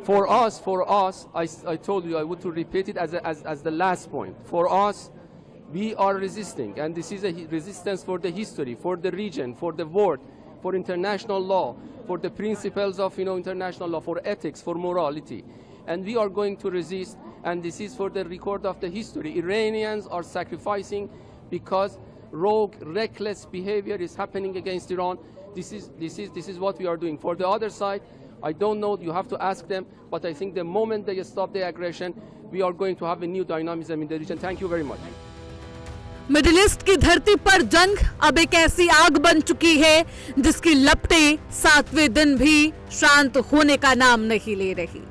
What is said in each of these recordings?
For us, I told you I would to repeat it as the last point. For us, we are resisting, and this is a resistance for the history, for the region, for the world, for international law, for the principles of international law, for ethics, for morality, and we are going to resist. And this is for the record of the history. Iranians are sacrificing because rogue, reckless behavior is happening against Iran. This is what we are doing. For the other side, I don't know, you have to ask them, but I think the moment they stop the aggression, we are going to have a new dynamism in the region. Thank you very much. Middle east की धरती पर जंग अब एक ऐसी आग बन चुकी है जिसकी लपटें 7वें दिन भी शांत होने का नाम नहीं ले रही।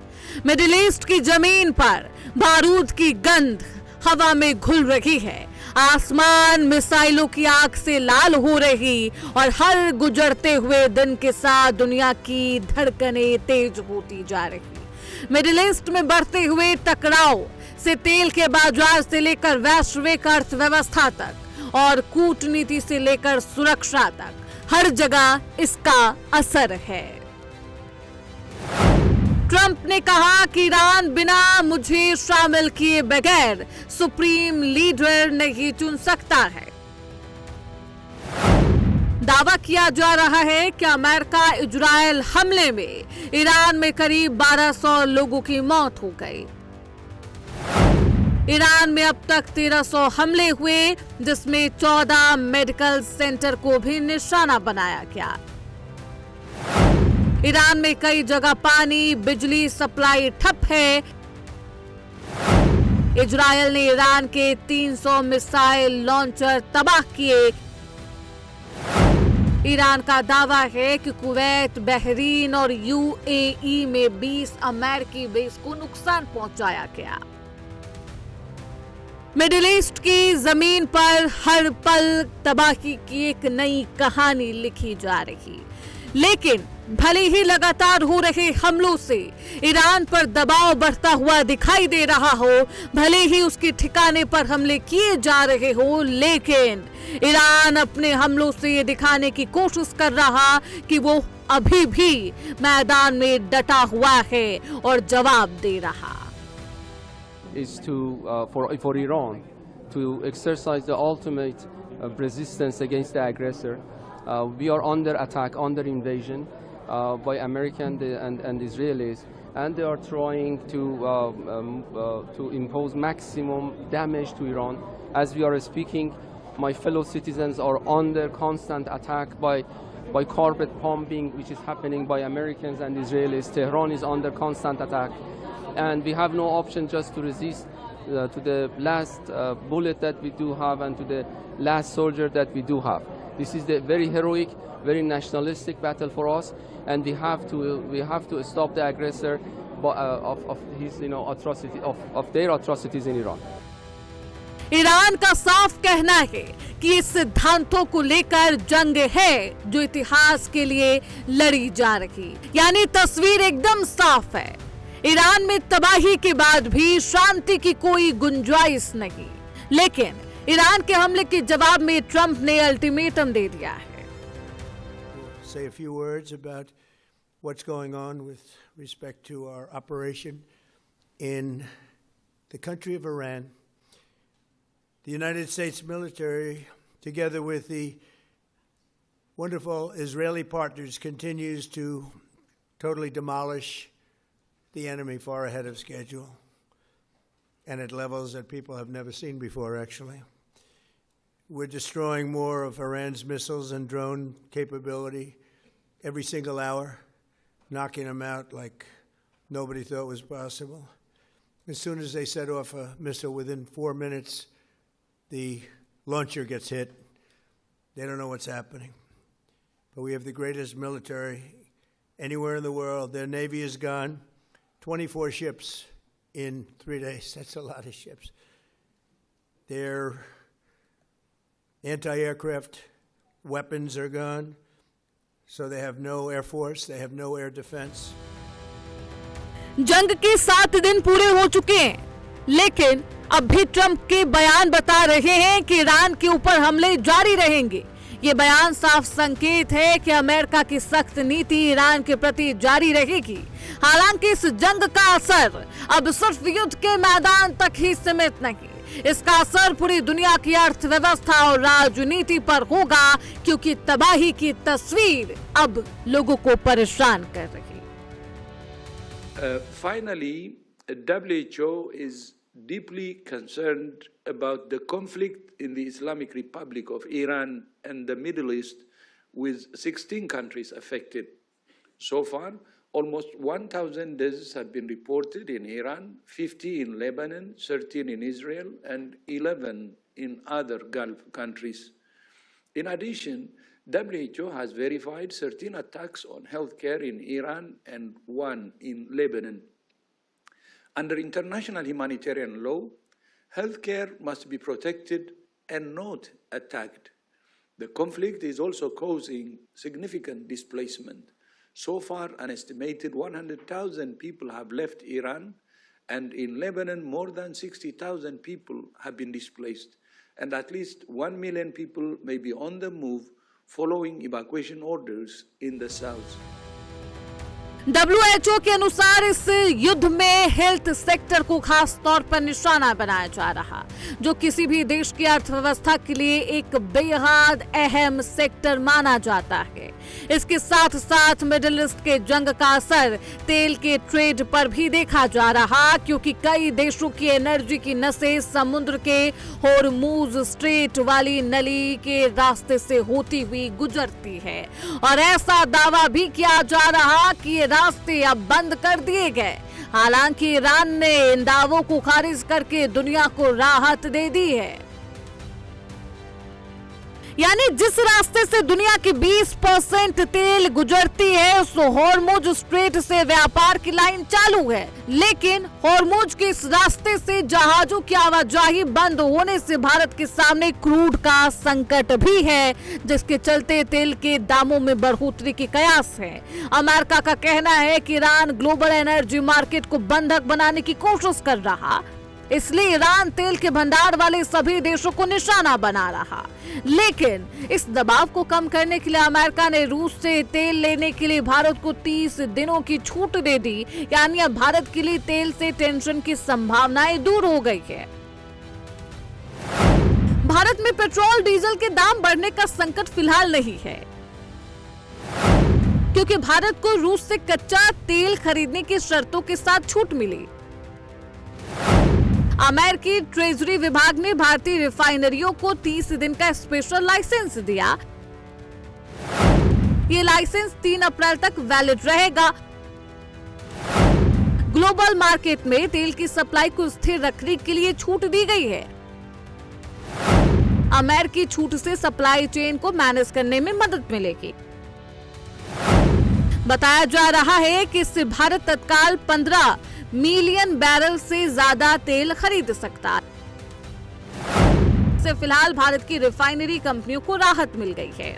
मिडिल ईस्ट की जमीन पर बारूद की गंध हवा में घुल रही है, आसमान मिसाइलों की आग से लाल हो रही और हर गुजरते हुए दिन के साथ दुनिया की धड़कनें तेज होती जा रही। मिडिल ईस्ट में बढ़ते हुए टकराव से तेल के बाजार से लेकर वैश्विक अर्थव्यवस्था तक और कूटनीति से लेकर सुरक्षा तक हर जगह इसका असर है। ट्रंप ने कहा कि ईरान बिना मुझे शामिल किए बगैर सुप्रीम लीडर नहीं चुन सकता है। दावा किया जा रहा है कि अमेरिका इजरायल हमले में ईरान में करीब 1200 लोगों की मौत हो गई। ईरान में अब तक 1300 हमले हुए, जिसमें 14 मेडिकल सेंटर को भी निशाना बनाया गया। ईरान में कई जगह पानी, बिजली सप्लाई ठप है। इजरायल ने ईरान के 300 मिसाइल लॉन्चर तबाह किए। ईरान का दावा है कि कुवैत, बहरीन और यूएई में 20 अमेरिकी बेस को नुकसान पहुंचाया गया। मिडिल ईस्ट की जमीन पर हर पल तबाही की एक नई कहानी लिखी जा रही, लेकिन भले ही लगातार हो रहे हमलों से ईरान पर दबाव बढ़ता हुआ दिखाई दे रहा हो, भले ही उसके ठिकाने पर हमले किए जा रहे हो, लेकिन ईरान अपने हमलों से ये दिखाने की कोशिश कर रहा कि वो अभी भी मैदान में डटा हुआ है और जवाब दे रहा। Is for Iran to exercise the ultimate resistance against the aggressor. We are under attack, under invasion by Americans and Israelis, and they are trying to impose maximum damage to Iran. As we are speaking, my fellow citizens are under constant attack by carpet bombing, which is happening by Americans and Israelis. Tehran is under constant attack. And we have no option just to resist to the last bullet that we do have and to the last soldier that we do have. This is the very heroic, very nationalistic battle for us, and we have to stop the aggressor of his atrocity of their atrocities in Iran. Iran का साफ कहना है कि इस सिद्धांतों को लेकर जंग है जो इतिहास के लिए लड़ी जा रही, यानी तस्वीर एकदम साफ है। ईरान में तबाही के बाद भी शांति की कोई गुंजाइश नहीं, लेकिन ईरान के हमले के जवाब में ट्रंप ने अल्टीमेटम दे दिया है। Say a few words about what's going on with respect to our operation in the country of Iran. The United States military, together with the wonderful Israeli partners, continues to totally demolish the enemy far ahead of schedule and at levels that people have never seen before, actually. We're destroying more of Iran's missiles and drone capability every single hour, knocking them out like nobody thought was possible. As soon as they set off a missile, within 4 minutes, the launcher gets hit. They don't know what's happening. But we have the greatest military anywhere in the world. Their Navy is gone. 24 ships in 3 days. That's a lot of ships. Their anti-aircraft weapons are gone. So they have no air force. They have no air defense. जंग के 7 दिन पूरे हो चुके हैं, लेकिन अब भी ट्रंप के बयान बता रहे हैं कि ईरान के ऊपर हमले जारी रहेंगे। ये बयान साफ संकेत है कि अमेरिका की सख्त नीति ईरान के प्रति जारी रहेगी। हालांकि इस जंग का असर अब सिर्फ युद्ध के मैदान तक ही सीमित नहीं, इसका असर पूरी दुनिया की अर्थव्यवस्था और राजनीति पर होगा, क्योंकि तबाही की तस्वीर अब लोगों को परेशान कर रही। Finally, WHO is deeply concerned about the conflict in the Islamic Republic of Iran and the Middle East, with 16 countries affected. So far, almost 1,000 deaths have been reported in Iran, 50 in Lebanon, 13 in Israel, and 11 in other Gulf countries. In addition, WHO has verified 13 attacks on healthcare in Iran and 1 in Lebanon. Under international humanitarian law, healthcare must be protected and not attacked. The conflict is also causing significant displacement. So far, an estimated 100,000 people have left Iran, and in Lebanon, more than 60,000 people have been displaced, and at least 1 million people may be on the move following evacuation orders in the south. WHO के अनुसार इस युद्ध में health sector को खास तौर पर निशाना बनाया जा रहा, जो किसी भी देश की अर्थव्यवस्था के लिए एक बेहद अहम सेक्टर माना जाता है। इसके साथ साथ मिडिल ईस्ट के जंग का असर तेल के ट्रेड पर भी देखा जा रहा, क्योंकि कई देशों की एनर्जी की नसें समुद्र के हॉर्मुज स्ट्रेट वाली नली के रास्ते से होती हुई गुजरती है, और ऐसा दावा भी किया जा रहा कि ये रास्ते अब बंद कर दिए गए। हालांकि ईरान ने इन दावों को खारिज करके दुनिया को राहत दे दी है। यानी जिस रास्ते से दुनिया की 20% तेल गुजरती है, उस हॉर्मुज स्ट्रेट से व्यापार की लाइन चालू है, लेकिन हॉर्मुज के इस रास्ते से जहाजों की आवाजाही बंद होने से भारत के सामने क्रूड का संकट भी है, जिसके चलते तेल के दामों में बढ़ोतरी की कयास है। अमेरिका का कहना है कि ईरान ग्लोबल एनर्जी मार्केट को बंधक बनाने की कोशिश कर रहा, इसलिए ईरान तेल के भंडार वाले सभी देशों को निशाना बना रहा। लेकिन इस दबाव को कम करने के लिए अमेरिका ने रूस से तेल लेने के लिए भारत को 30 दिनों की छूट दे दी। यानी अब भारत के लिए तेल से टेंशन की संभावनाएं दूर हो गई है। भारत में पेट्रोल डीजल के दाम बढ़ने का संकट फिलहाल नहीं है, क्योंकि भारत को रूस से कच्चा तेल खरीदने की शर्तों के साथ छूट मिली। अमेरिकी ट्रेजरी विभाग ने भारतीय रिफाइनरियों को 30 दिन का स्पेशल लाइसेंस दिया। ये लाइसेंस 3 अप्रैल तक वैलिड रहेगा। ग्लोबल मार्केट में तेल की सप्लाई को स्थिर रखने के लिए छूट दी गई है। अमेरिकी छूट से सप्लाई चेन को मैनेज करने में मदद मिलेगी। बताया जा रहा है कि इससे भारत तत्काल 15 मिलियन बैरल से ज्यादा तेल खरीद सकता है। इससे फिलहाल भारत की रिफाइनरी कंपनियों को राहत मिल गई है।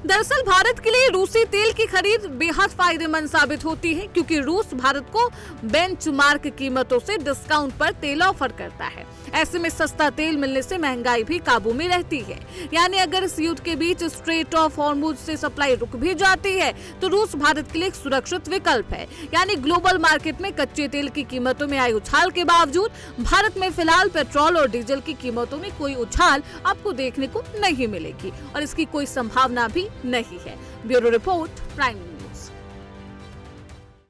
दरअसल भारत के लिए रूसी तेल की खरीद बेहद फायदेमंद साबित होती है, क्योंकि रूस भारत को बेंचमार्क कीमतों से डिस्काउंट पर तेल ऑफर करता है। ऐसे में सस्ता तेल मिलने से महंगाई भी काबू में रहती है। यानी अगर इस युद्ध के बीच स्ट्रेट ऑफ हॉर्मुज से सप्लाई रुक भी जाती है, तो रूस भारत के लिए एक सुरक्षित विकल्प है। यानी ग्लोबल मार्केट में कच्चे तेल की कीमतों में आई उछाल के बावजूद भारत में फिलहाल पेट्रोल और डीजल की कीमतों में कोई उछाल आपको देखने को नहीं मिलेगी, और इसकी कोई संभावना भी नहीं है। Bureau report, prime.